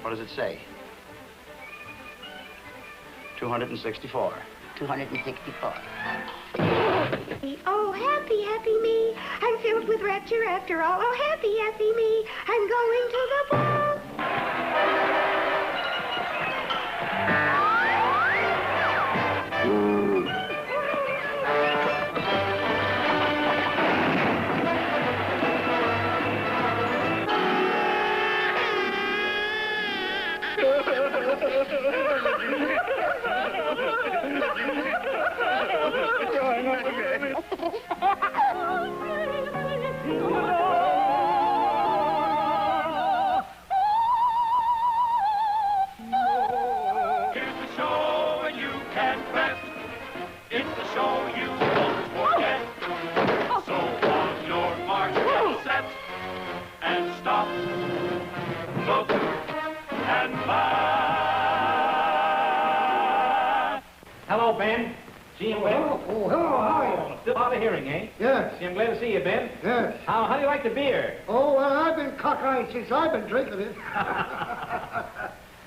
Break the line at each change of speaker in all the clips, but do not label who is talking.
What does it say? 264.
264.
Oh, happy, happy me. I'm filled with rapture after all. Oh, happy, happy me. I'm going to the ball.
Hello, Ben. See you, Ben.
Oh, hello, how are you?
Still hard of hearing, eh?
Yes.
See, I'm glad to see you, Ben.
Yes.
How do you like the beer?
Oh, well, I've been cockeyed since I've been drinking it.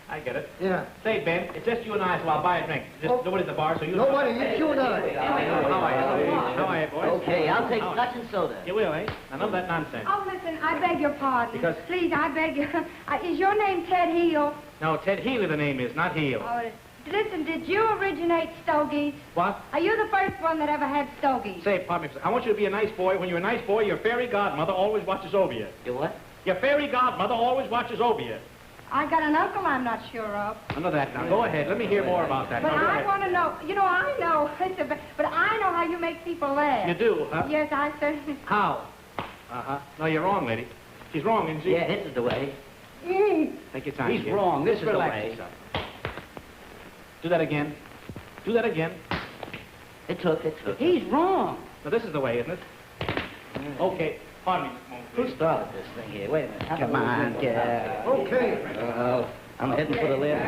I get it.
Yeah.
Say, Ben, it's just you and I, so I'll buy a drink. Just nobody's at the bar, so you...
Nobody, it's you and I.
How are you, boys?
Okay, I'll take scotch and soda.
You will, eh? Now, none of that nonsense.
Oh, listen, I beg your pardon.
Because?
Please, I beg you. Is your name Ted Heel?
No, Ted Healy the name is, not Heel.
Oh, listen, did you originate Stooges?
What?
Are you the first one that ever had Stooges?
Say, pardon me, I want you to be a nice boy. When you're a nice boy, your fairy godmother always watches over you.
You what?
Your fairy godmother always watches over you.
I got an uncle I'm not sure of.
I know that now. Go ahead. Let me hear more about that.
But
Now, go
I
ahead.
want to know, you know, I know, but I know how you make people laugh.
You do, huh?
Yes, I certainly.
How? Uh-huh. No, you're wrong, lady. She's wrong, isn't she?
Yeah, this is the way.
Take your time,
He's
kid.
wrong. This is the
Relax
way.
yourself. Do that again. Do that again.
It took. He's wrong.
Now, this is the way, isn't it? Okay. Pardon me.
Who started this thing here? Wait a minute.
Come on,
yeah.
Okay.
I'm heading for the lift.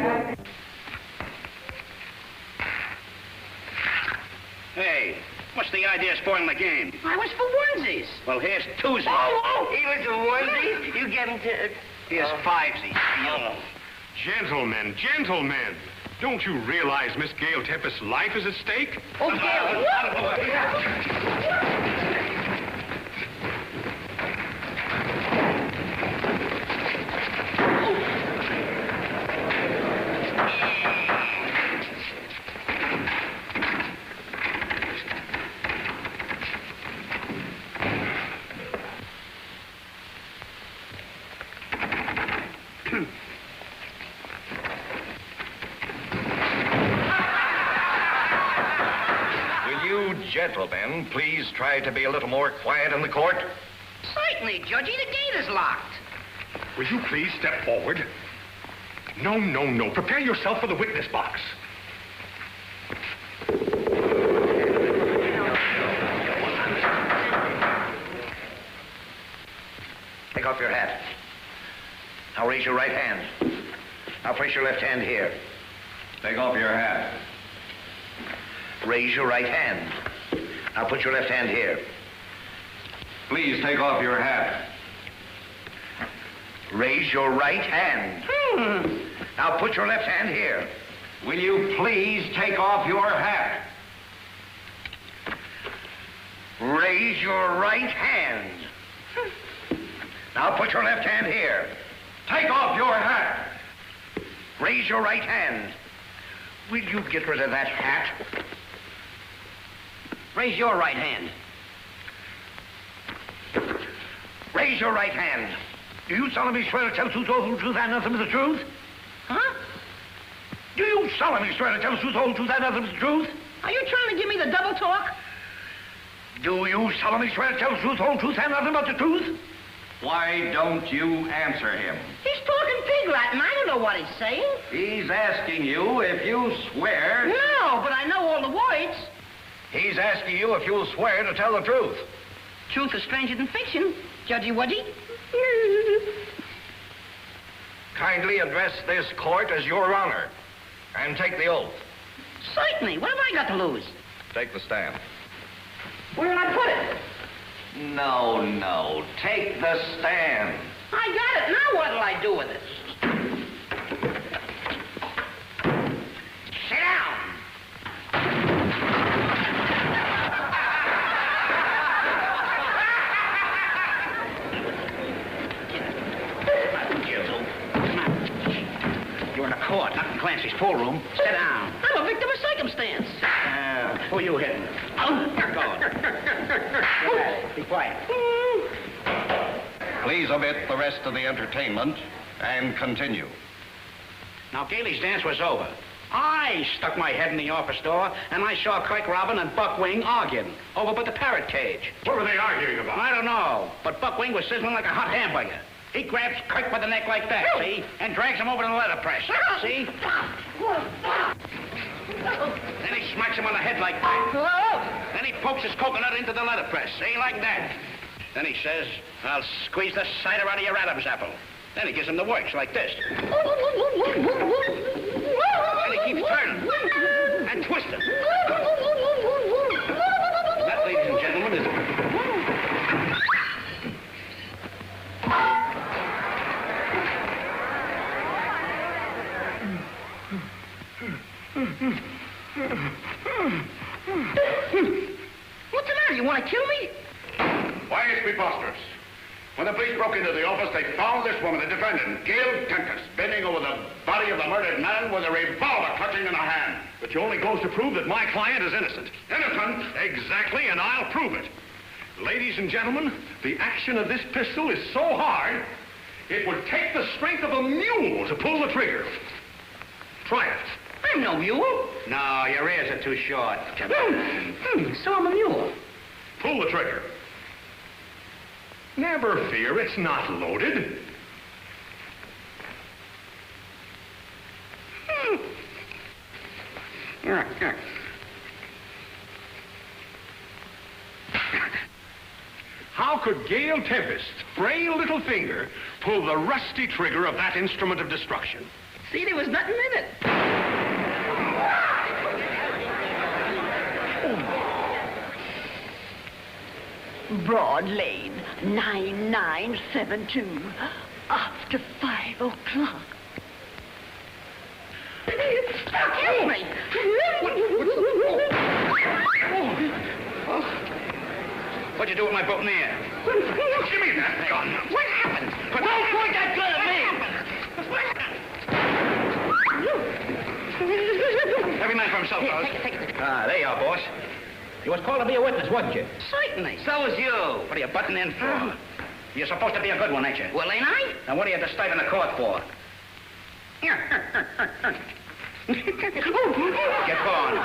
Hey, what's the idea of spoiling the game?
I was for onesies.
Well, here's twosies.
Oh, he was for onesies? You get him to...
Here's fivesies.
Oh.
Gentlemen, gentlemen. Don't you realize Miss Gail Tempest's life is at stake?
Oh, Gail.
Gentlemen, please try to be a little more quiet in the court.
Certainly, Judgy. The gate is locked.
Will you please step forward? No, no, no. Prepare yourself for the witness box.
Take off your hat. Now raise your right hand. Now place your left hand here.
Take off your hat.
Raise your right hand. Now put your left hand here.
Please take off your hat.
Raise your right hand. Now Now put your left hand here.
Will you please take off your hat?
Raise your right hand. Now put your left hand here.
Take off your hat.
Raise your right hand. Will you get rid of that hat?
Raise your right hand.
Raise your right hand. Do you solemnly swear to tell the truth, the whole truth, and nothing but the truth?
Huh?
Do you solemnly swear to tell the truth, the whole truth, and nothing but the truth?
Are you trying to give me the double talk?
Do you solemnly swear to tell the truth, the whole truth, and nothing but the truth?
Why don't you answer him?
He's talking pig Latin. I don't know what he's saying.
He's asking you if you swear...
No, but I know all the words.
He's asking you if you'll swear to tell the truth.
Truth is stranger than fiction, Judgy Wudgy.
Kindly address this court as your honor and take the oath.
Certainly. What have I got to lose?
Take the stand.
Where'll I put it?
No. Take the stand.
I got it. Now what'll I do with it? Sit down.
You're in a court, not in Clancy's pool room. Sit down.
I'm a victim of circumstance.
Who are you hitting? Go on. Be quiet.
Please omit the rest of the entertainment and continue.
Now, Gailey's dance was over. I stuck my head in the office door, and I saw Kirk Robin and Buck Wing arguing over by the parrot cage.
What were they arguing about?
I don't know, but Buck Wing was sizzling like a hot hamburger. He grabs Kirk by the neck like that, see? And drags him over to the letterpress, see? Then he smacks him on the head like that. Then he pokes his coconut into the letterpress, see? Like that. Then he says, I'll squeeze the cider out of your Adam's apple. Then he gives him the works like this. And he keeps turning and twisting. That, ladies and gentlemen, is...
What's the matter? You want to kill me?
Why, it's preposterous. When the police broke into the office, they found this woman, the defendant, Gail Tempest, bending over the body of the murdered man with a revolver clutching in her hand. Which only goes to prove that my client is innocent. Innocent? Exactly, and I'll prove it. Ladies and gentlemen, the action of this pistol is so hard, it would take the strength of a mule to pull the trigger. Try it.
I'm no mule.
No, your ears are too short.
So I'm a mule.
Pull the trigger. Never fear, it's not loaded. How could Gail Tempest's frail little finger pull the rusty trigger of that instrument of destruction?
See, there was nothing in it.
Broad Lane, 9972, after 5 o'clock.
Kill me.
What'd you do with my boutonniere?
Give me that gun.
What happened?
Don't point that gun at me! Every man for himself, fellas. Ah, there you are, boss. You was called to be a witness, wasn't you?
Certainly. So was you.
What are you butting in for? You're supposed to be a good one, ain't you?
Well, ain't I?
Now, what are you disturbing the court for? Get going.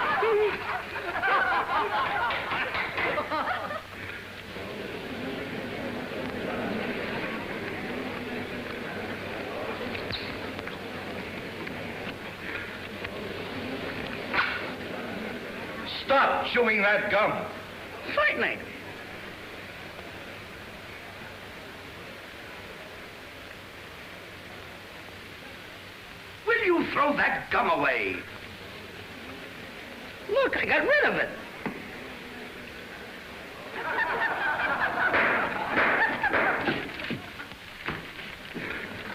Stop chewing that gum.
Certainly.
Will you throw that gum away?
Look, I got rid of it.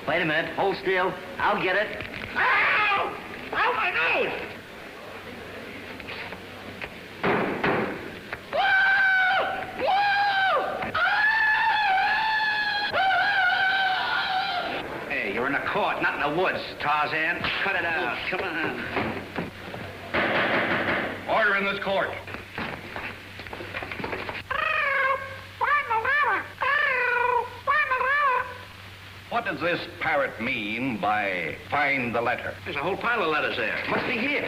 Wait a minute. Hold still. I'll get it.
Ow! Ow, my nose! Hey, you're in a court, not in the woods, Tarzan. Cut it out. Come on.
Order in this court. What does this parrot mean by find the letter?
There's a whole pile of letters there. Must be here.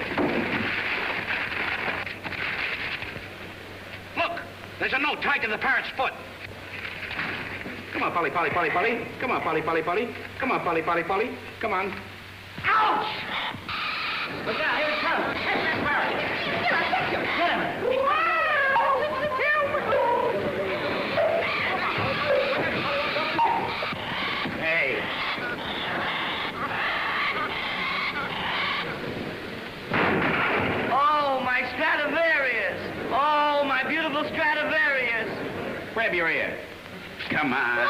Look, there's a note tied to the parrot's foot. Come on, Polly, Polly, Polly, Polly. Come on, Polly, Polly, Polly. Come on, Polly, Polly, Polly. Come on.
Ouch! Look out, here it comes. Catch that parrot. Get him.
Hey.
Oh, my Stradivarius. Oh, my beautiful Stradivarius.
Grab your ear. Come on.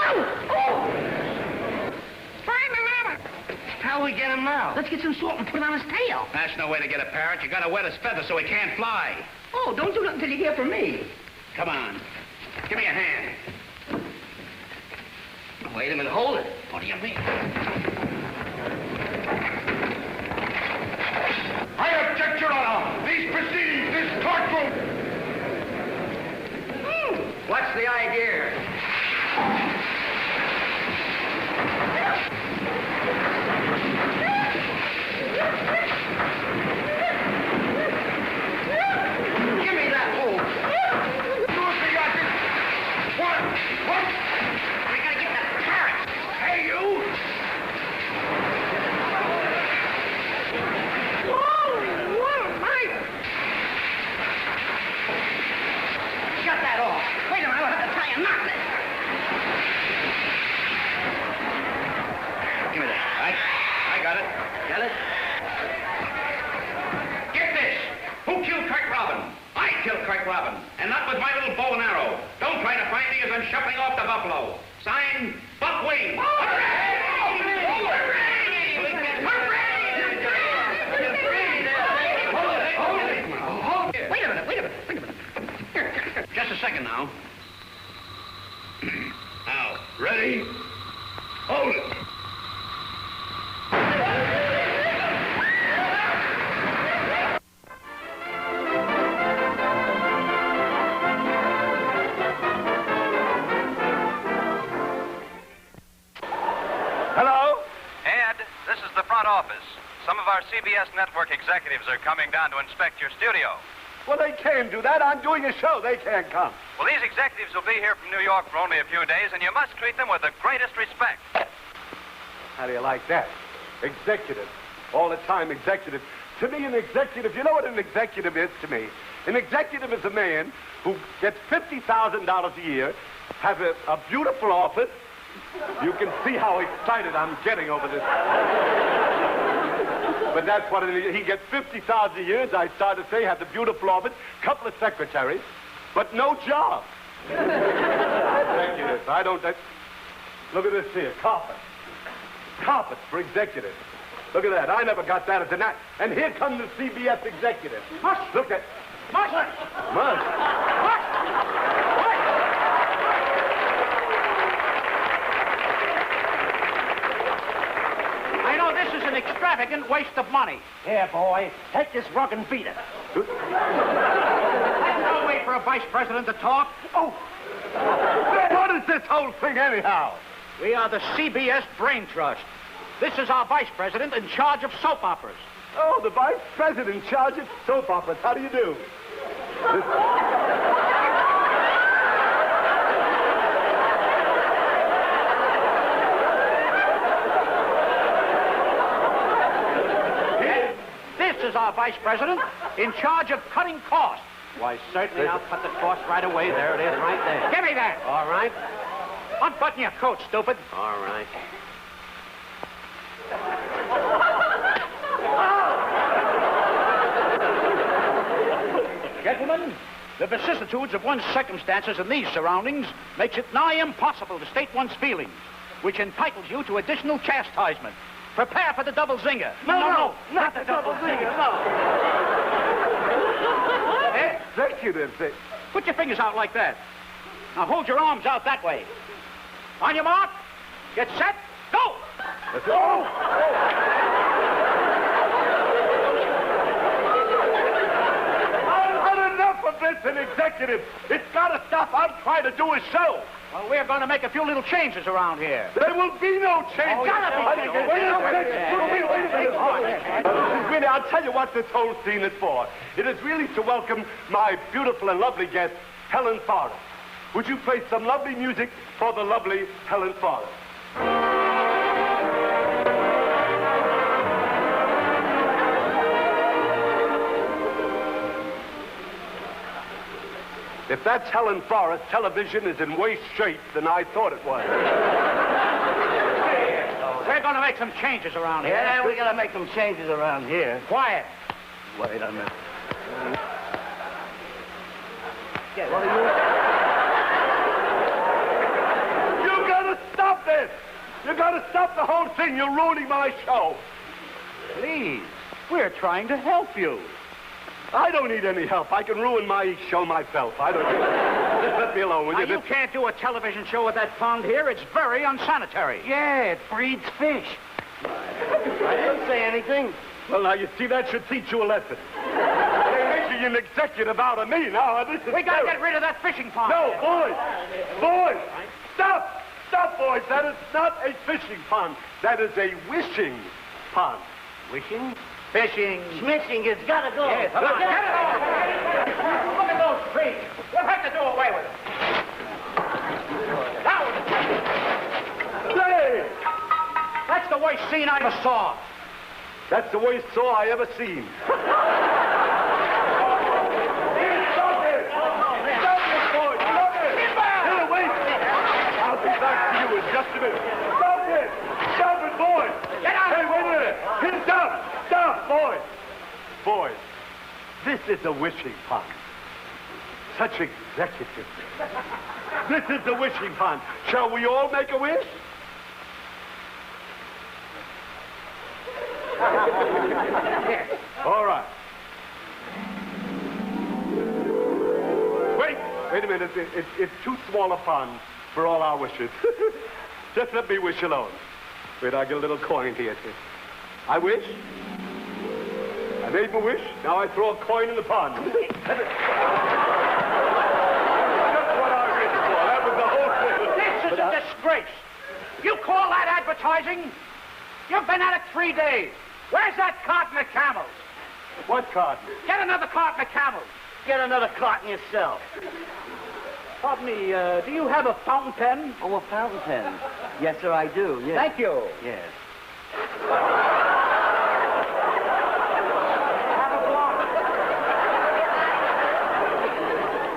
How we get him now? Let's get some salt and put it on his tail.
That's no way to get a parrot. You gotta wet his feather so he can't fly.
Oh, don't do nothing until you hear from me.
Come on. Give me a hand.
Wait a minute, hold it.
What do you mean?
I object, Your Honor. These proceedings, this courtroom.
What's the idea? Give me that hole.
What?
We gotta get that parrot.
Hey, you!
Shut that off. Wait a minute, I'll have to tie a knot in it.
Give me that. I got it.
Got it?
Get this. Who killed Craig Robin? I killed Craig Robin. And not with my little bow and arrow. Don't try to find me as I'm shuffling off the buffalo. Signed, Buckwing. Hooray!
Wait a minute.
Just a second now. Now, ready? Hold it.
Hello? Ed, this is the front office. Some of our CBS network executives are coming down to inspect your studio.
Well, they can't do that. I'm doing a show. They can't come.
Well, these executives will be here from New York for only a few days, and you must treat them with the greatest respect.
How do you like that? Executive. All the time, executive. To me, an executive, you know what an executive is to me? An executive is a man who gets $50,000 a year, has a beautiful office. You can see how excited I'm getting over this. But that's what it is. He gets $50,000 a year, as I started to say, has a beautiful office, couple of secretaries, but no job. Executives. I don't... Look at this here, carpet. Carpet for executives. Look at that. I never got that as an act. And here comes the CBS executive. Mush. Look at... Mush. Mush.
I know this is an extravagant waste of money.
Here, boy. Take this rug and beat it.
No way for a vice president to talk.
Oh! What is this whole thing, anyhow?
We are the CBS Brain Trust. This is our vice president in charge of soap operas.
Oh, the vice president in charge of soap operas. How do you do?
This is our vice president in charge of cutting costs. Why, certainly, I'll cut the cost right away. There it is, right there. Give me that.
All right.
Unbutton your coat, stupid.
All right.
Gentlemen, the vicissitudes of one's circumstances in these surroundings makes it nigh impossible to state one's feelings, which entitles you to additional chastisement. Prepare for the double zinger.
No, not the double zinger, no.
Executive.
Put your fingers out like that. Now hold your arms out that way. On your mark. Get set. Go!
I've had enough of this, an executive. It's got to stop. I'm trying to do a show.
Well, we're going to make a few little changes around here.
There will be no change.
Wait a minute.
Really, I'll tell you what this whole scene is for. It is really to welcome my beautiful and lovely guest, Helen Forrest. Would you play some lovely music for the lovely Helen Forrest? If that's Helen Forrest, television is in worse shape than I thought it was.
We're going to make some changes around here.
Yeah, we gotta make some changes around here.
Quiet.
Wait a minute.
Yeah, what are
You gotta stop this! You gotta stop the whole thing. You're ruining my show.
Please. We're trying to help you.
I don't need any help. I can ruin my show myself. I don't need Just let me alone, will
Now,
you?
you can't do a television show with that pond here. It's very unsanitary.
Yeah, it breeds fish. I didn't say anything.
Well, now, you see, that should teach you a lesson. They're making an executive out of me now. This is
We got to
terrible.
get rid of that fishing pond.
No, boys! Boys! Stop! Stop, boys! That is not a fishing pond. That is a wishing pond.
Wishing?
Fishing.
Smishing, it's gotta go.
Yes, come on, get it off. Look at those trees. We'll have to do away with them. Now with it.
Hey!
That's the worst scene I ever saw.
That's the worst saw I ever seen. Stop it! Stop it, boys! Stop it! Here, wait! I'll be back to you in just a minute. Stop it! Stop it, boys!
Get out!
Hey, wait a minute! Here, stop! Stop, boys! Boys, this is a wishing pond. Such executive. This is the wishing pond. Shall we all make a wish? All right. Wait a minute. It's too small a pond for all our wishes. Just let me wish alone. Wait, I'll get a little coin here. I wish. I made my wish. Now I throw a coin in the pond. That's what I wished for. That was the whole thing.
This is a disgrace. You call that advertising? You've been at it 3 days. Where's that carton of camels?
What carton?
Get another carton of camels.
Get another carton yourself.
Pardon me, do you have a fountain pen?
Oh, a fountain pen. Yes, sir, I do. Yes.
Thank you.
Yes.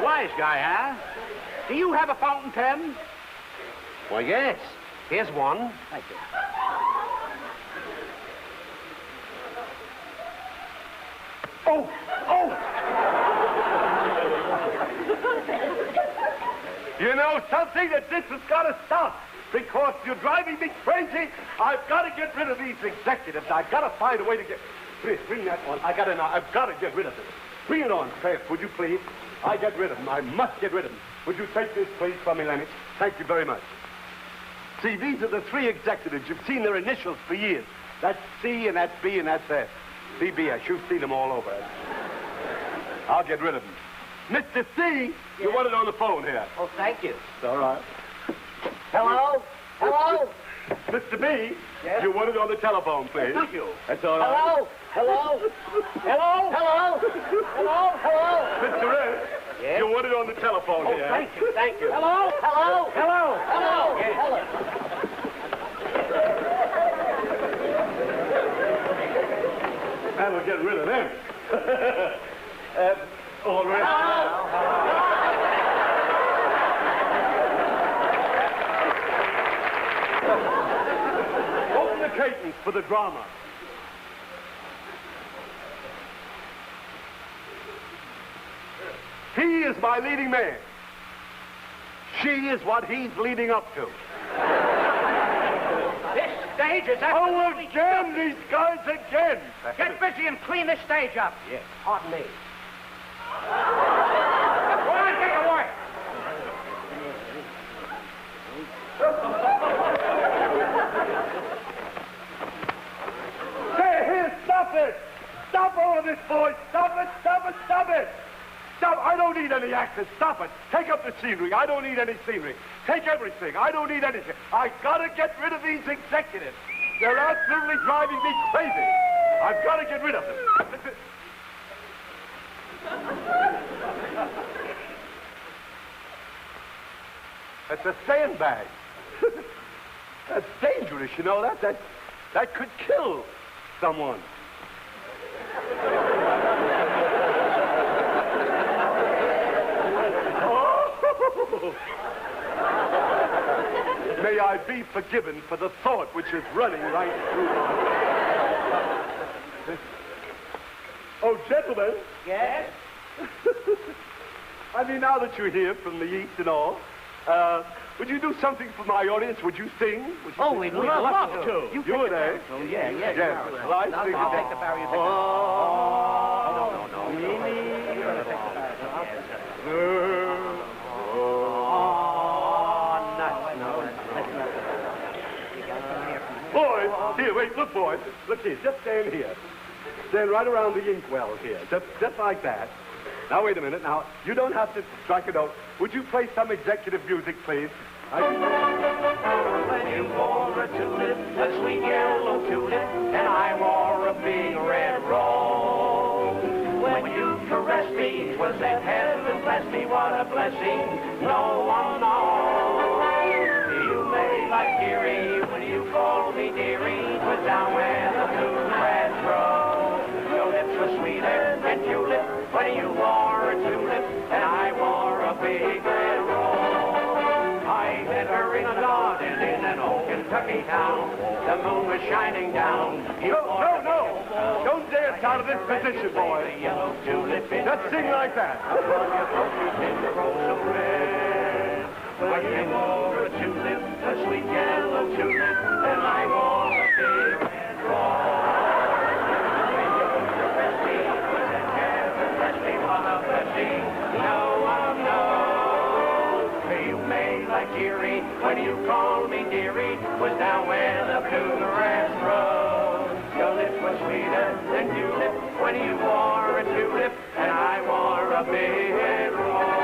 Wise guy, huh? Do you have a fountain pen?
Well, yes. Here's one.
Thank you.
Oh! You know something? That this has got to stop. Because you're driving me crazy. I've got to get rid of these executives. I've got to find a way to get... Please, bring that one. I've got to get rid of it. Bring it on fast, would you please? I get rid of them. I must get rid of them. Would you take this, please, from me, Lennox? Thank you very much. See, these are the three executives. You've seen their initials for years. That's C, and that's B, and that's S. CBS. You've seen them all over. I'll get rid of them. Mr. C, you want it on the phone here.
Oh, thank you.
It's all right.
Hello? Hello?
Mr. B,
Yes?
you want it on the telephone, please.
Thank you.
That's all right.
Hello? Hello? Hello? Hello? Hello? Hello?
Mr. S,
Yes?
you want it on the telephone
Oh,
here.
thank you, thank you. Hello? Hello?
Hello.
Hello?
Yes.
Hello?
That'll get rid of them. All right. Open the curtains for the drama. He is my leading man. She is what he's leading up to.
stage. Is that...
Oh, again, these guys again.
Get busy and clean this stage up.
Yes, pardon me.
Go on, get to work.
Hey, here, stop it! Stop all of this, boys! Stop it, stop it, stop it! Stop! I don't need any actors. Stop it. Take up the scenery. I don't need any scenery. Take everything. I don't need anything. I gotta get rid of these executives. They're absolutely driving me crazy. I've got to get rid of them. Listen. That's a sandbag. That's dangerous, you know that? That could kill someone. Oh. May I be forgiven for the thought which is running right through my... Oh, gentlemen.
Yes?
I mean, now that you're here from the East and all, would you do something for my audience? Would you sing? Would you sing?
We'd love to.
You would, eh?
Oh, yeah.
Yes. Well, I sing.
Take the barrier.
No. Boys, here, wait, look, boys. Look here, just stand here. Stand right around the inkwell here, just like that. Now, wait a minute. Now, you don't have to strike a note. Would you play some executive music, please?
When you wore a tulip, a sweet yellow tulip, and I wore a big red rose. When you caressed me, 'twas in heaven, bless me, what a blessing, no one knows. You made like dearie when you called me dearie, 'twas down where the blue red grows. Your lips were sweeter than tulip when you wore a tulip, and I wore a big red rose. I met her in a garden in an old Kentucky town. The moon was shining down.
No. Don't dance out of this position, boy. Just sing like that.
When you wore a tulip, a sweet yellow tulip, and I wore a big red rose. When you caressed me, was in heaven, bless me, what a blessing, no one knows. You made like dearie, when you called me dearie, was down where the bluegrass grows. Your lips were sweeter than tulip, when you wore a tulip, and I wore a big rose.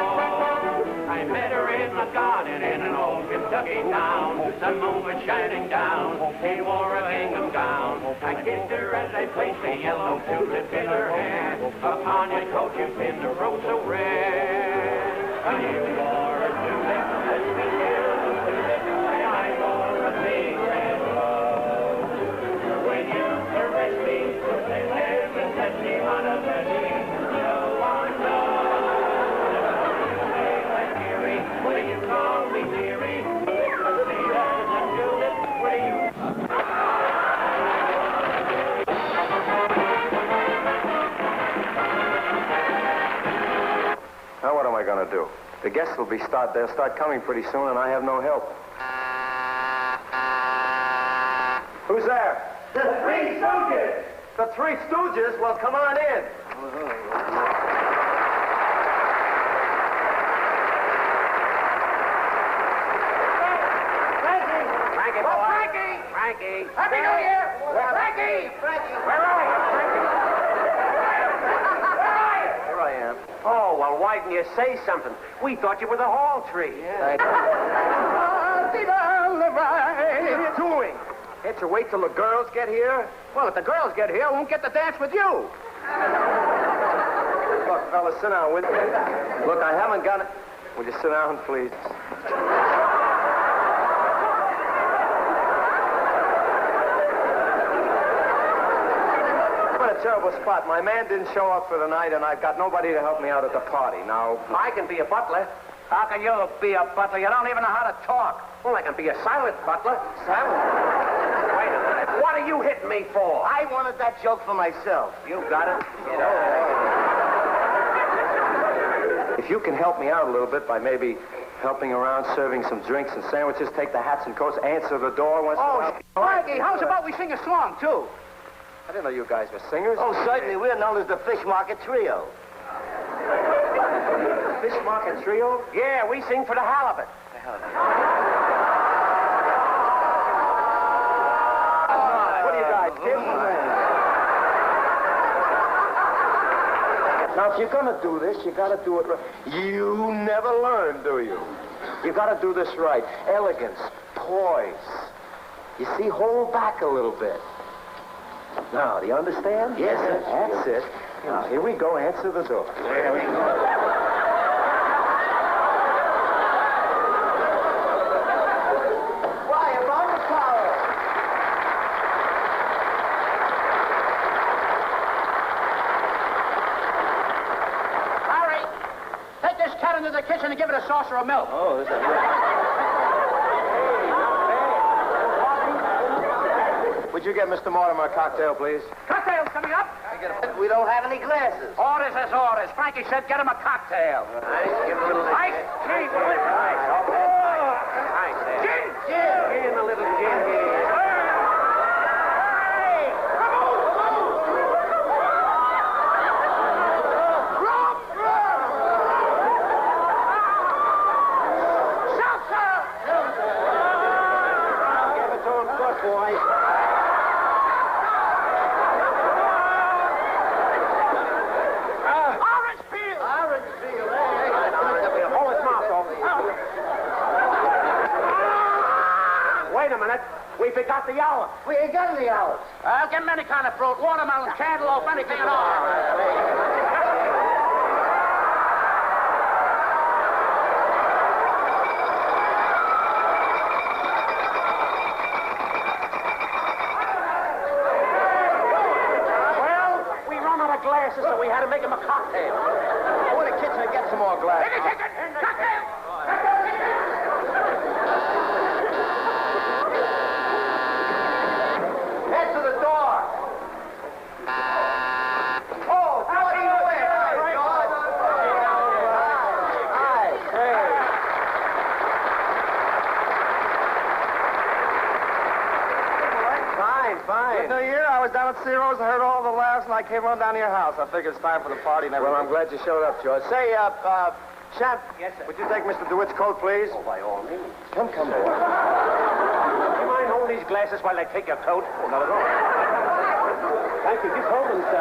I met her in the garden in an old Kentucky town. The moon was shining down. She wore a gingham gown. I kissed her as I placed a yellow tulip in her hand. Upon your coat you pinned a rose so red. And you wore a tulip, a sweet yellow tulip, and I wore a big red rose. When you caressed me, they lived and blessed me on a blessing. No one knows. When you call me dearie,
Now what am I going to do? The guests will they'll start coming pretty soon, and I have no help. Who's there?
The Three Stooges.
The Three Stooges? Well, come on in.
Frankie! Happy New Year! Frankie! Where are you, Frankie?
Here I am.
Oh, well, why didn't you say something? We thought you were the hall tree.
What are you doing? Can't you wait till the girls get here?
Well, if the girls get here, I won't get to dance with you.
Look, fellas, sit down with me. Look, I haven't got it. Will you sit down, please? Terrible spot. My man didn't show up for the night, and I've got nobody to help me out at the party. Now,
I can be a butler. How can you be a butler? You don't even know how to talk. Well, I can be a silent butler. Silent? Wait a minute. What are you hitting me for? I wanted that joke for myself. You got it? Get out.
if you can help me out a little bit by maybe helping around, serving some drinks and sandwiches, take the hats and coats, answer the door once in a while.
Frankie, how's about we sing a song, too?
I didn't know you guys were singers.
Oh, certainly. We're known as the Fish Market Trio.
Fish Market Trio?
Yeah, we sing for the halibut.
What do you guys do? Now, if you're gonna do this, you gotta do it right. You never learn, do you? You gotta do this right. Elegance, poise. You see, hold back a little bit. Now, do you understand?
Yes, sir.
That's it. Now, here we go. Answer the door.
There we go.
Into the kitchen and give it a saucer of milk.
Oh, this is... Would you get Mr. Mortimer a cocktail, please?
Cocktails coming up.
We don't have any glasses.
Orders is orders. Frankie said get him a cocktail.
Give him a little...
Ice cream.
Gin. Give him a little gin here.
Wait a minute. We forgot the olive.
We ain't got any olives.
Give him any kind of fruit. Watermelon, cantaloupe, anything at all. Well, we run out of glasses, so we had to make him a cocktail.
Go in the kitchen and get some more glasses.
In the kitchen! Cocktail!
Head to the door. Oh, how do you win? Hi. Hey.
Fine.
Good New Year. I was down at Ciro's and heard all the laughs, and I came on down to your house. I figured it's time for the party and everything.
Well, I'm glad you showed up, George. Say, Champ.
Yes, sir.
Would you take Mr. DeWitt's coat, please?
Oh, by all means.
Come, boy.
Do you mind holding these glasses while I take your coat?
Oh, not at all.
Thank you. Just hold them, sir.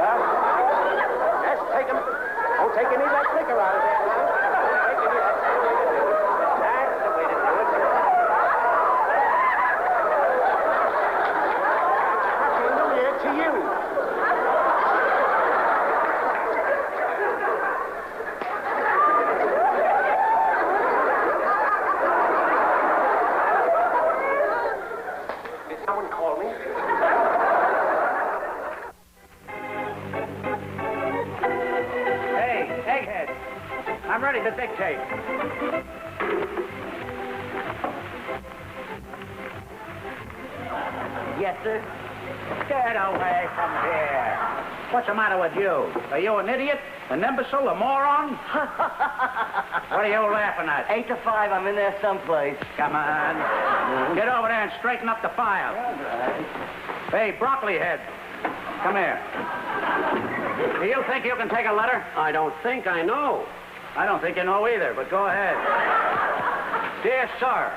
Yes, take them. Don't take any of that liquor out of there now. Don't take any of that. That's the way to do it. Happy New Year to you.
Did someone call me?
Hey, egghead. I'm ready to dictate. Yes, sir. Get away from here. What's the matter with you? Are you an idiot? An imbecile? A moron? What are you laughing at?
8 to 5. I'm in there someplace.
Come on. Get over there and straighten up the file. Hey, broccoli head. Come here. Do you think you can take a letter?
I don't think I know.
I don't think you know either, but go ahead. Dear sir.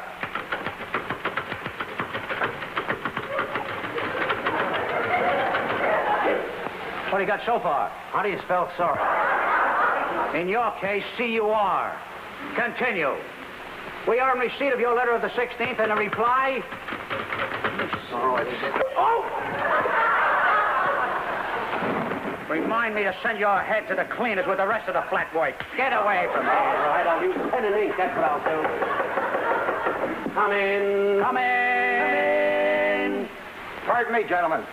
What do you got so far?
How do you spell sorry?
In your case, C-U-R. Continue. We are in receipt of your letter of the 16th and a reply. Oh! Remind me to send your head to the cleaners with the rest of the flat work. Get away from me.
All right, I'll use pen and ink. That's what I'll do. Come in.
Come in.
Pardon me, gentlemen.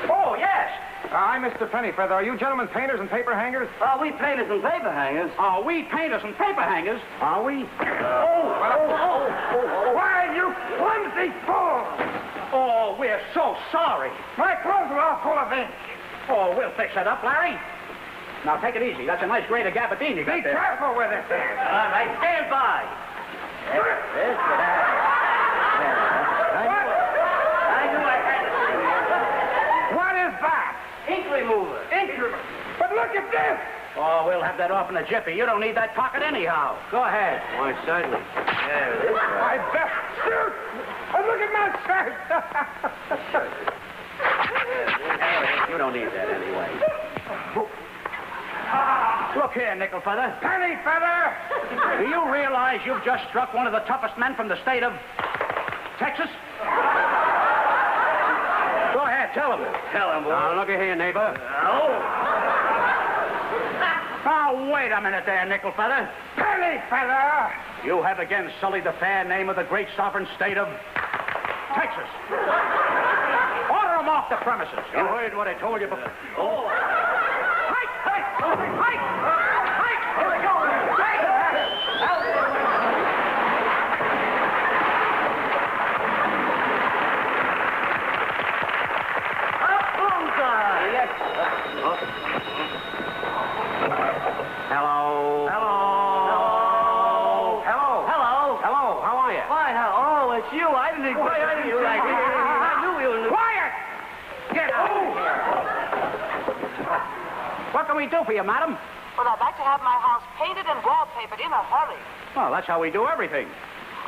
Oh, yes.
I'm Mr. Pennyfeather. Are you gentlemen painters and paper hangers?
We painters and paper hangers.
Are we painters and paper hangers?
Are we?
Why, you clumsy fool! Oh, we're so sorry.
My clothes are all full of ink.
Oh, we'll fix it up, Larry.
Now, take it easy. That's a nice grade of gabardine you got there.
Be careful with it there.
All right, stand by. This could happen. I knew I had to.
What is that?
Ink remover.
Ink remover. But look at this.
Oh, we'll have that off in a jiffy. You don't need that pocket anyhow. Go ahead.
Why, certainly. There it is.
I bet. Shoot! And look at my shirt.
You don't need that anyway. Look here, Nickel Feather.
Penny feather.
Do you realize you've just struck one of the toughest men from the state of Texas? Go ahead, tell him.
Tell him, boy.
Now, look here, neighbor. Now, wait a minute there, Nickel Feather.
Penny feather.
You have again sullied the fair name of the great sovereign state of Texas. Order him off the premises. You heard what I told you before. Oh. Hike! Hike! Hike! Hike! Here we go! Hike! Hello. Hello. Hello. Hello. Hello. Hello. How are you?
Fine. Oh, it's you. I didn't expect you. I knew you were...
Quiet. Get out.
What can we do for you, madam?
Well, I'd like to have my house painted and wallpapered in a hurry.
Well, that's how we do everything.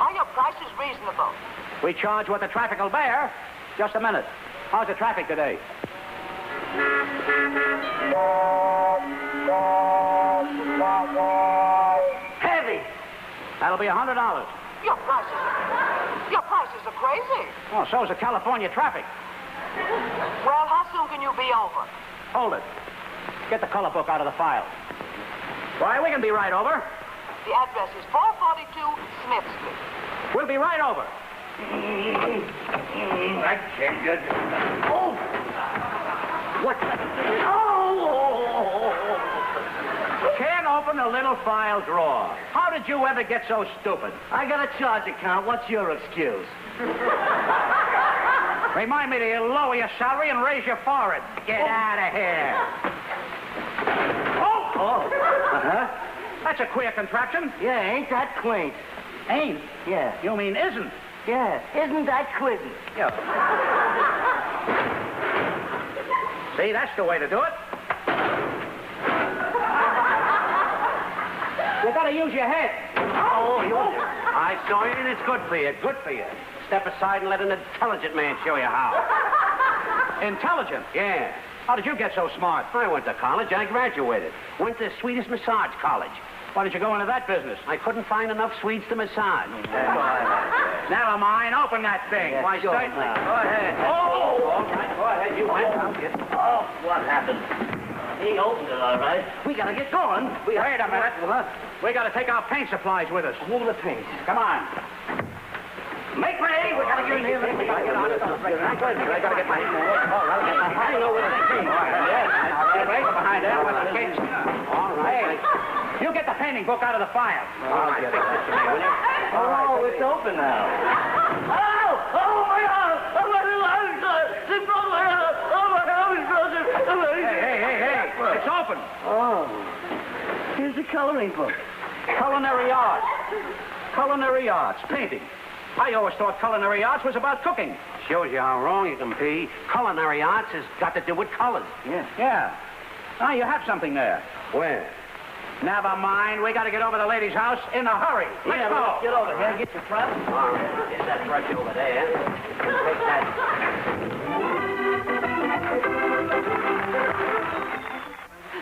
Are your prices reasonable?
We charge what the traffic will bear. Just a minute. How's the traffic today?
Heavy.
That'll be $100.
Your prices are crazy.
Oh, so's the California traffic.
Well, how soon can you be over?
Hold it. Get the color book out of the file. Why, we can be right over.
The address is 442 Smith Street.
We'll be right over.
I can't get... Oh! What? Oh!
Can't open a little file drawer. How did you ever get so stupid?
I got a charge account. What's your excuse?
Remind me to lower your salary and raise your forehead. Get out of here. Oh!
Uh-huh.
That's a queer contraption.
Yeah, ain't that quaint?
Ain't?
Yeah.
You mean isn't?
Yeah, isn't that quaint?
Yeah. See, that's the way to do it. You gotta use your head.
Oh,
I saw it, and it's good for you. Good for you. Step aside and let an intelligent man show you how. Intelligent? Yeah. How did you get so smart? I went to college. I graduated. Went to Swedish massage college. Why did you go into that business? I couldn't find enough Swedes to massage. Never mind. Open that thing.
Yeah,
Why,
sure.
certainly.
Go ahead.
Oh! All right, go ahead. You went. I'll get...
Oh, what happened? He opened it, all right. We gotta get going.
Wait a minute. We gotta take our paint supplies with us.
Move the paint.
Come on.
Make ready. We gotta get in here.
I gotta get my... I know where the thing is. Yes. Right behind there. All right. You get the painting book out of the file. All right. Fix this for me, will you?
Oh, it's open now. Oh, my God.
Hey. It's open.
Oh. Here's the coloring book.
Culinary arts. Culinary arts. Painting. I always thought culinary arts was about cooking. Shows you how wrong you can be. Culinary arts has got to do with colors. Yeah. Ah, you have something there. Where? Never mind. We got to get over to the lady's house in a hurry. Let's go.
Get over here. Get your brush.
All right. Get that brush over there. Take that.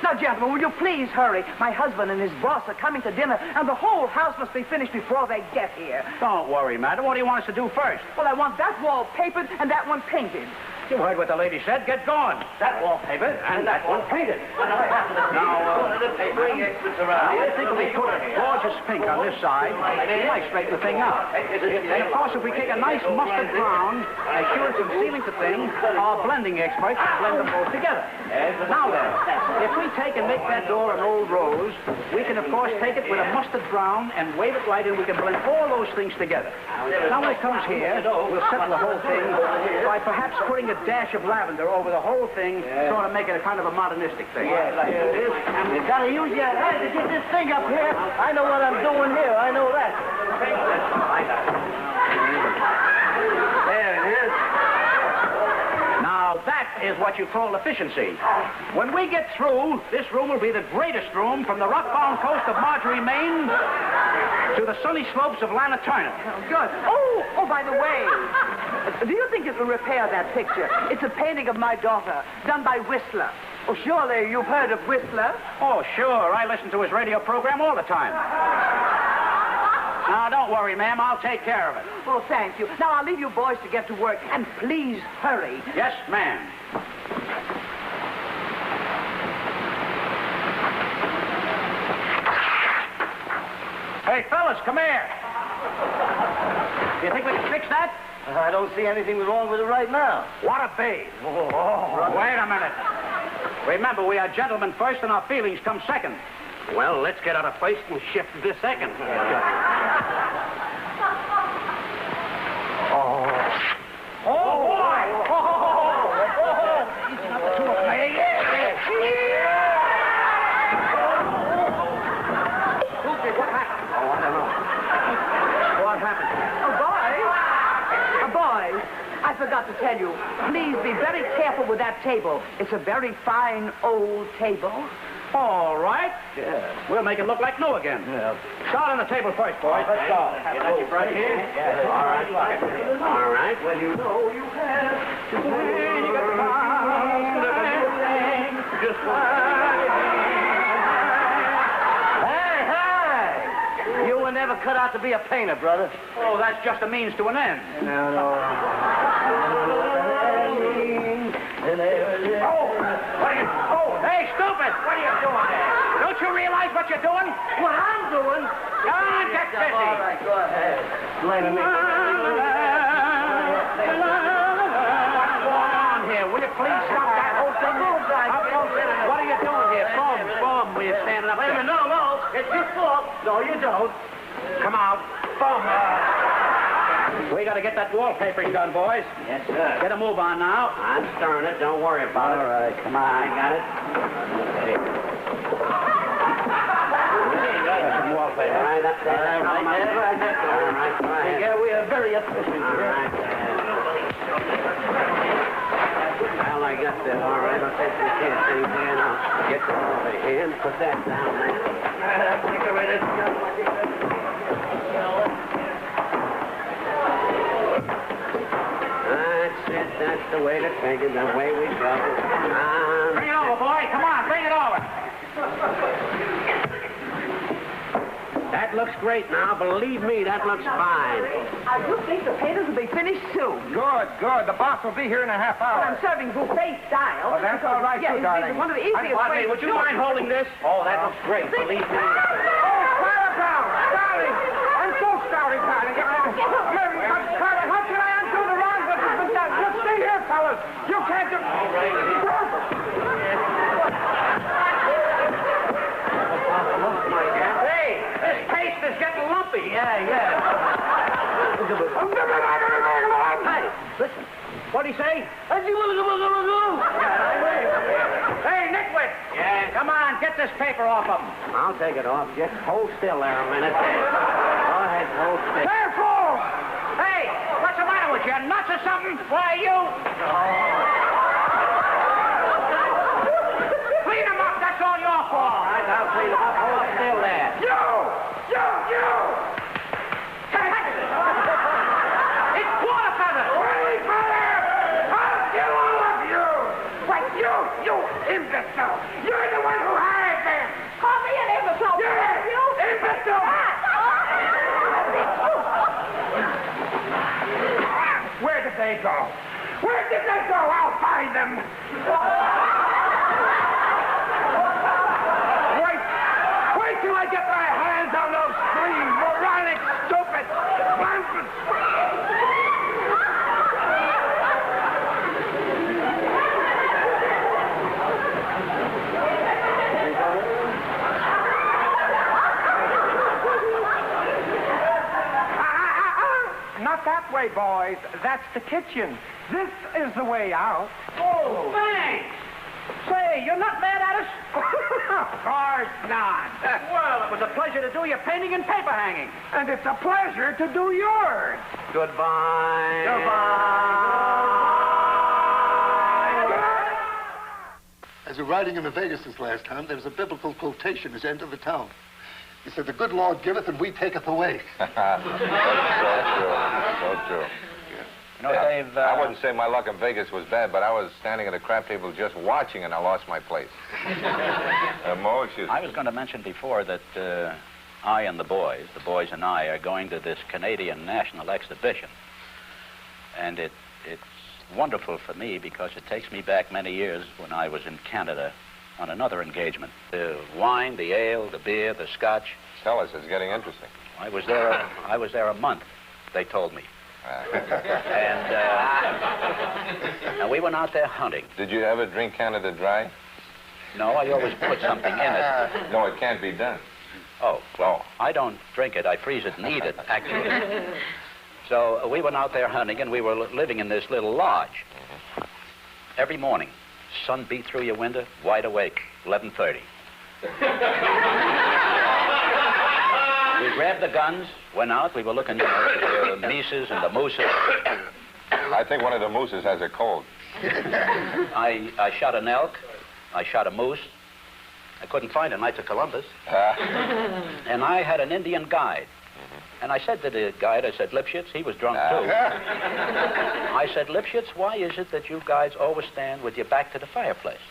Now, gentlemen, will you please hurry? My husband and his boss are coming to dinner, and the whole house must be finished before they get here.
Don't worry, madam. What do you want us to do first?
Well, I want that wall papered and that one painted.
You heard what the lady said. Get going. That wall papered and that one painted. Now, I think if we put a gorgeous pink on this side, it might straighten the thing out. And, of course, if we take a nice mustard brown, as sure as concealing the thing, our blending experts will blend them both together. Now then, if we take and make that door an old rose, we can, of course, take it with a mustard brown and wave it right, and we can blend all those things together. Now, when it comes here, we'll settle the whole thing by perhaps putting a dash of lavender over the whole thing, sort of make it a kind of a modernistic thing.
Yeah, like it is. You gotta use your head to get this thing up here. I know what I'm doing here. I know that. There it is.
Now, that is what you call efficiency. When we get through, this room will be the greatest room from the rock-bound coast of Marjorie, Maine, to the sunny slopes of Lana Turner.
Oh, good. Oh, by the way, do you think it will repair that picture? It's a painting of my daughter, done by Whistler. Oh, surely you've heard of Whistler?
Oh, sure. I listen to his radio program all the time. Now, don't worry, ma'am. I'll take care of it.
Oh, thank you. Now, I'll leave you boys to get to work, and please hurry.
Yes, ma'am. Hey, fellas, come here. Do you think we can fix that?
I don't see anything wrong with it right now.
What a babe. Wait a minute. Remember, we are gentlemen first, and our feelings come second.
Well, let's get out of first and shift to second.
Oh, boy! What happened? Oh, I don't know. What happened?
Boys, I forgot to tell you. Please be very careful with that table. It's a very fine old table.
All right.
Yeah.
We'll make it look like new again.
Yeah.
Start on the table first, boys. Let's go. You got your brush here?
Yeah. All right. All right.
Well, you know you have to when you got found everything just
Hey! You were never cut out to be a painter, brother.
Oh, that's just a means to an end.
No.
Hey, stupid! What are you doing there? Don't you realize what you're doing?
What I'm doing?
Go on, get busy.
All right, go ahead. Blaming me.
What's going on here? Will you please stop that whole thing? What are you doing here? Boom, we're standing up there.
No. It's your fault.
No, you don't. Come out. Boom. We got to get that wallpapering done, boys.
Yes, sir.
Get a move on now.
I'm stirring it. Don't worry about it.
All right, come on.
I got it.
Some wallpaper.
All right, that's it. All right, go ahead.
Yeah, we are very efficient.
All right. Well, I got that. All right, I'll take this here thing here now. Get the over here and put that down there. That's it. That's the way to take it. The way we go.
Bring it over, boy. Come on, bring it over.
That looks great now. Believe me, that looks fine.
I do think the painters will be finished soon.
Good. The boss will be here in a half
But I'm
hour.
serving buffet style.
Oh, that's all right,
Yeah,
too, darling.
it's one of the easiest
Pardon me,
ways.
would you mind holding this?
Oh, that looks great. Believe me.
Darling! I'm so sorry, darling. Carter, how can I undo the wrong that has been done? Just stay here, fellas. You can't do...
Hey, this paste is getting lumpy.
Yeah.
Hey, listen. What'd he say? Hey, Nitwit.
Yeah.
Come on, get this paper off of him.
I'll take it off. Just hold still there a minute. Go ahead, hold still.
Careful! Hey, what's the matter with you? Nuts or something? Why, you... Clean him up. That's all your fault.
All right, I'll clean it up. Hold still there.
You!
It's water feather.
Wait, brother! I'll kill all of you! But you imbecile! You're the one who hired them!
Call me an imbecile.
You imbecile! Where did they go? I'll find them! Wait till I get my hands on those three moronic, stupid bumpers! Not that way, boy.
boys, that's the kitchen. This is the way out.
Oh, thanks. Say, you're not mad at us?
Of course not.
Well, it was a pleasure to do your painting and paper hanging.
And it's a pleasure to do yours.
Goodbye.
As we were riding into Vegas this last time, there was a biblical quotation as you enter the town. He said, "The good Lord giveth and we taketh away."
So true.
You know, Dave...
I wouldn't say my luck in Vegas was bad, but I was standing at a crap table just watching, and I lost my place. Mo, excuse me.
I was going to mention before that I and the boys and I, are going to this Canadian National Exhibition. And it's wonderful for me because it takes me back many years when I was in Canada on another engagement. The wine, the ale, the beer, the scotch.
Tell us, it's getting interesting.
I was there a month, they told me. And we went out there hunting.
Did you ever drink Canada Dry?
No, I always put something in it.
No, it can't be done.
Oh, well, I don't drink it. I freeze it and eat it, actually. So we went out there hunting, and we were living in this little lodge. Every morning, sun beat through your window, wide awake, 11:30. We grabbed the guns, went out. We were looking for the meeses and the mooses.
I think one of the mooses has a cold.
I shot an elk. I shot a moose. I couldn't find a Knights of Columbus. And I had an Indian guide. And I said to the guide, I said, "Lipschitz," he was drunk too. I said, "Lipschitz, why is it that you guys always stand with your back to the fireplace?"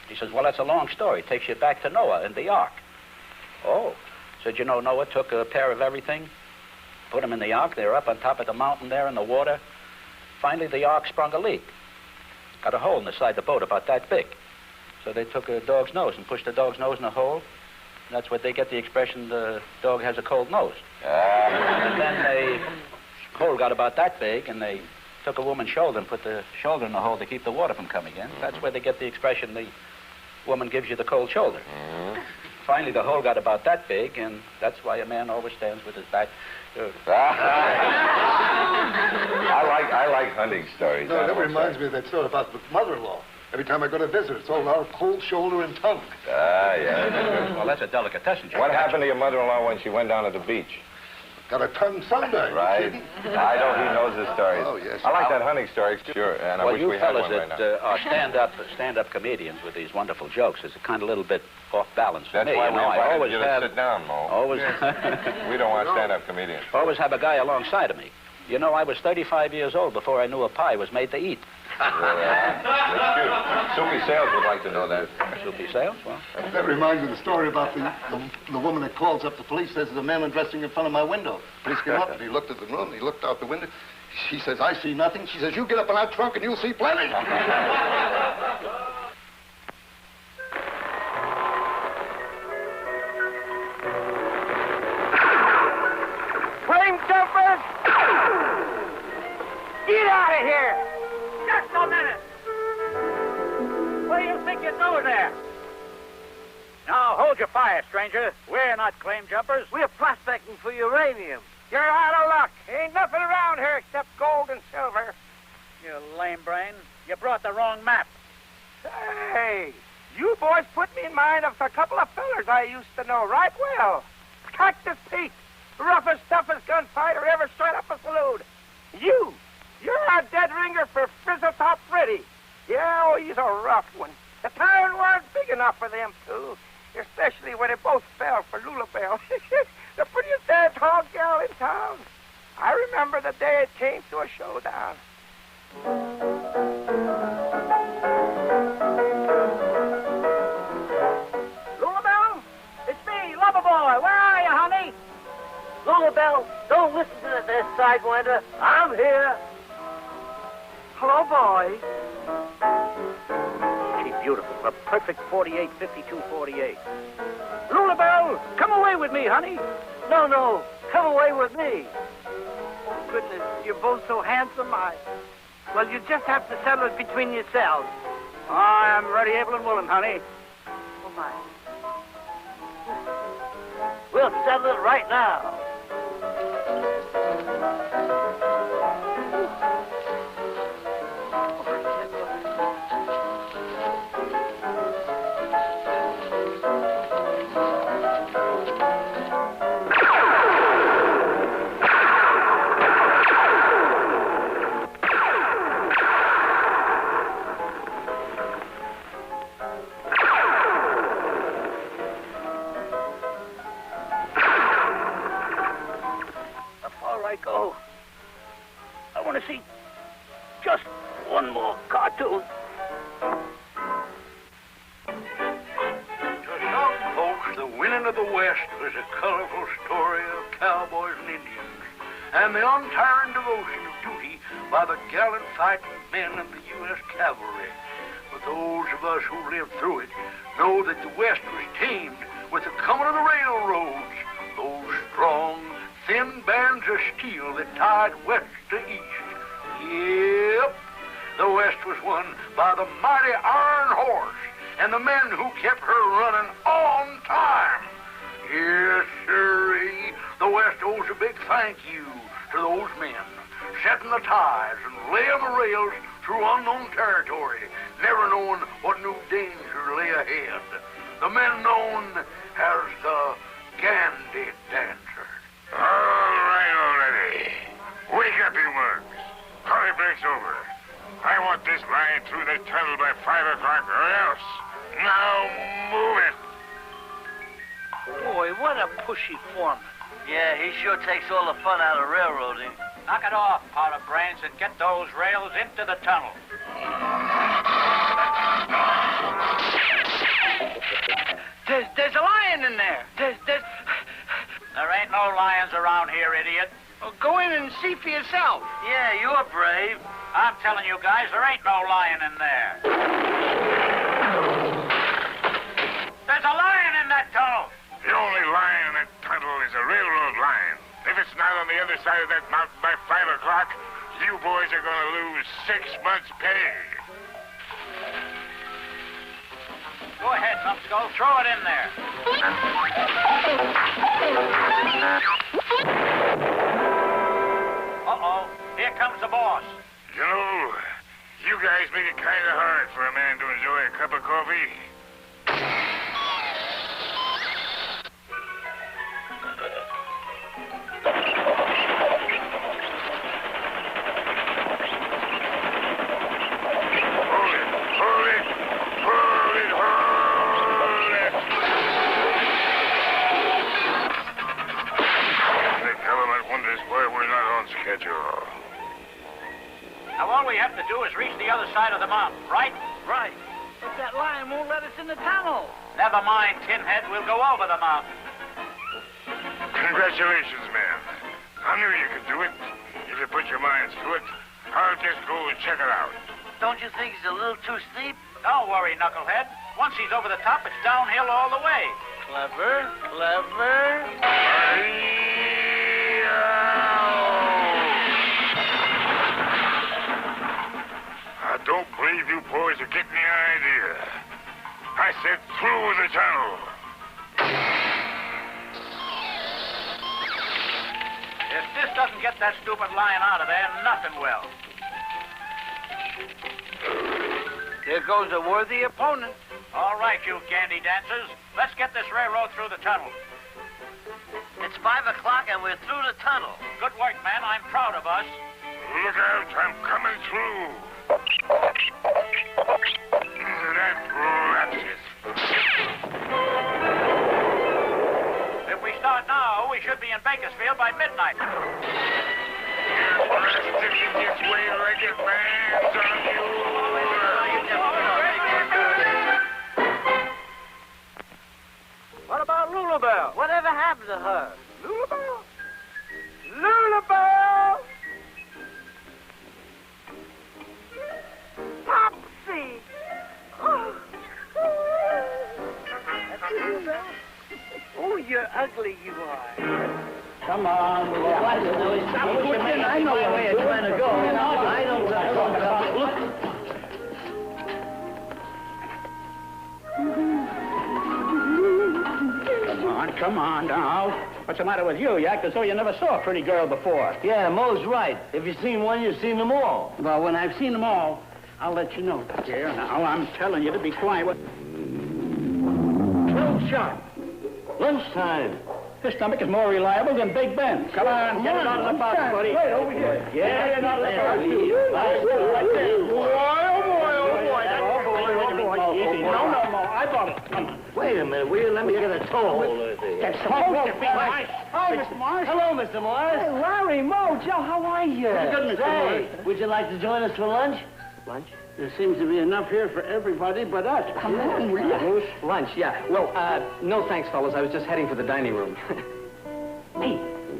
He says, "Well, that's a long story. It takes you back to Noah and the ark." Oh. Said, "You know, Noah took a pair of everything, put them in the ark. They were up on top of the mountain there in the water. Finally, the ark sprung a leak. Got a hole in the side of the boat about that big. So they took a dog's nose and pushed the dog's nose in a hole. That's what they get the expression, the dog has a cold nose. And then the hole got about that big, and they took a woman's shoulder and put the shoulder in the hole to keep the water from coming in. That's where they get the expression, the woman gives you the cold shoulder. Finally, the hole got about that big, and that's why a man always stands with his back.
I like hunting stories.
No, that reminds me of that story about the mother-in-law. Every time I go to visit, it's all about cold shoulder and tongue.
Yeah.
Well, that's a delicatessen.
What happened to your mother-in-law when she went down to the beach?
Got a tongue sunburn.
Right. I know he knows the stories.
Oh, yes.
I like that hunting story, sure, and I wish we had one right now.
Well, you fellas that are stand-up comedians with these wonderful jokes is a kind of little bit off balance for
That's
me.
why we invited you to
have,
sit down, Mo.
Always,
we don't want stand-up comedians.
Always have a guy alongside of me. You know, I was 35 years old before I knew a pie was made to eat.
That's cute. Soupy Sales would like to know that.
Soupy Sales? Well,
that reminds me of the story about the woman that calls up the police, says there's a man undressing in front of my window. Police came up and he looked at the room, he looked out the window. She says, "I see nothing." She says, "You get up in that trunk and you'll see plenty."
Flame jumpers! Get out of here! Just a minute! What do you think you're doing there?
Now, hold your fire, stranger. We're not claim jumpers.
We're prospecting for uranium. You're out of luck. Ain't nothing around here except gold and silver.
You lame brain. You brought the wrong map.
Hey, you boys put me in mind of a couple of fellers I used to know right well. Cactus Pete, roughest, toughest gunfighter ever straight up a saloon. You're a dead ringer for Frizzletop Freddy. Yeah, oh, he's a rough one. The town wasn't big enough for them two, especially when they both fell for Lulabelle. The prettiest dance hall gal in town. I remember the day it came to a showdown.
Lulabelle? It's me, Loverboy. Where are you, honey?
Lulabelle, don't listen to this sidewinder. I'm here. Hello, boy.
She's beautiful. A perfect 48, 52, 48. Lulabelle, come away with me, honey.
No, come away with me. Oh, goodness, you're both so handsome. Well, you just have to settle it between yourselves.
I'm ready, able, and willing, honey.
Oh, my. We'll settle it right now. too.
To some folks, the winning of the West was a colorful story of cowboys and Indians, and the untiring devotion of duty by the gallant fighting men of the U.S. Cavalry. But those of us who lived through it know that the West was tamed with the coming of the railroads, those strong, thin bands of steel that tied west to east. Yep, the West was won by the mighty Iron Horse and the men who kept her running on time. Yes, sirree, the West owes a big thank you to those men, setting the ties and laying the rails through unknown territory, never knowing what new danger lay ahead. The men known as the Gandy Dancers.
All right already. Wake up, you mugs. Hurry breaks over. I want this line through the tunnel by 5 o'clock or else. Now move it.
Boy, what a pushy foreman.
Yeah, he sure takes all the fun out of railroading.
Knock it off, powder brains, and get those rails into the tunnel.
There's a lion in there.
There ain't no lions around here, idiot.
Well, go in and see for yourself.
Yeah, you're brave.
I'm telling you guys, there ain't no lion in there. There's a lion in that tunnel.
The only line in that tunnel is a railroad line. If it's not on the other side of that mountain by 5 o'clock, you boys are going to lose 6 months' pay.
Go ahead, Numbskull. Throw it in there. Uh-oh. Here comes the boss.
You know, you guys make it kind of hard for a man to enjoy a cup of coffee.
Now, all we have to do is reach the other side of the mountain, right?
Right. But that lion won't let us in the tunnel.
Never mind, Tinhead. We'll go over the mountain.
Congratulations, man. I knew you could do it. If you put your minds to it, I'll just go and check it out.
Don't you think he's a little too steep?
Don't worry, Knucklehead. Once he's over the top, it's downhill all the way.
Clever, clever.
I don't believe you boys are getting the idea. I said through the tunnel.
If this doesn't get that stupid lion out of there, nothing will.
There goes a worthy opponent.
All right, you Gandy dancers. Let's get this railroad through the tunnel.
It's 5 o'clock and we're through the tunnel.
Good work, man. I'm proud of us.
Look out, I'm coming through. That wraps it.
If we start now, we should be in Bakersfield by midnight.
You blasted Indians way-legged bands on you.
What about Lulabelle? Whatever happened to her? Lulabelle? Lulabelle! Topsy! Oh, you're ugly, you are.
Come on. I know where you're trying to go. I know where I'm going to go. Come on now. What's the matter with you? You act as though you never saw a pretty girl before.
Yeah, Mo's right. If you've seen one, you've seen them all.
Well, when I've seen them all, I'll let you know. Here, now, I'm telling you to be quiet. 12 sharp. Lunchtime. This stomach is more reliable than Big Ben. Come on, get it out of the box, buddy. Right over here. Yeah, get it out of the box. Right there. Boy, oh, boy, oh, boy. No, I bought it. Come on. Wait a minute, will you let me get a toehold of this? That's supposed to be nice. Hi, Mr. Morris. Hello, Mr. Morris. Hey, Larry, Mo, Joe, how are you? Good, Mr. Morris. Would you like to join us for lunch? Lunch?
There seems to be enough here for everybody but us.
Come on, will you? Lunch, yeah. Well, no thanks, fellas. I was just heading for the dining room.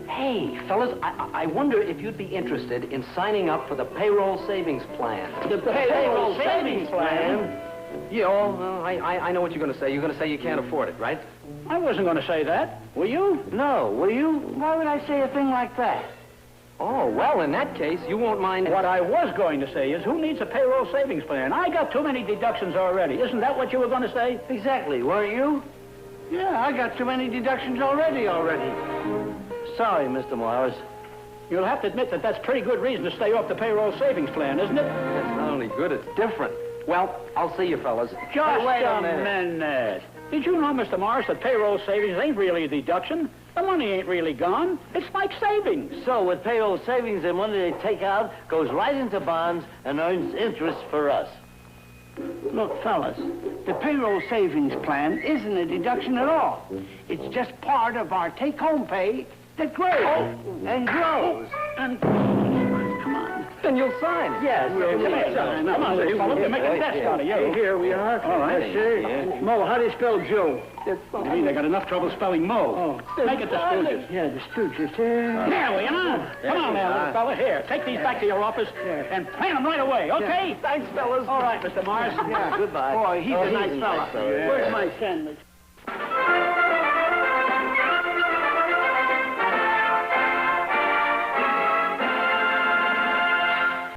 Hey, fellas, I wonder if you'd be interested in signing up for the payroll savings plan.
The payroll savings plan?
Yeah, I know what you're going to say. You're going to say you can't afford it, right?
I wasn't going to say that. Were you?
No, were you?
Why would I say a thing like that?
Oh, well, in that case, you won't mind...
What I was going to say is, who needs a payroll savings plan? I got too many deductions already. Isn't that what you were going to say?
Exactly, weren't you?
Yeah, I got too many deductions already.
Sorry, Mr. Morris.
You'll have to admit that that's pretty good reason to stay off the payroll savings plan, isn't it?
That's not only good, it's different. Well, I'll see you fellas.
Just
wait
a minute. Did you know, Mr. Morris, that payroll savings ain't really a deduction? The money ain't really gone. It's like savings.
So with payroll savings, the money they take out goes right into bonds and earns interest for us.
Look, fellas, the payroll savings plan isn't a deduction at all. It's just part of our take-home pay that grows.
And grows.
And... Come on.
Then you'll sign.
Yes. Come on, little fellow. We'll make a test out of you.
Here we are.
All right. Mo, how do you spell Joe? You mean they got enough trouble spelling Mo? Make it the Stooges.
Yeah, the Stooges.
There we are. Come on now, little fella. Here, take these back to your office and plan them right away, okay?
Thanks, fellas.
All right, Mr. Morris.
Yeah, goodbye.
Boy, he's a nice fella.
Yeah.
Where's my sandwich?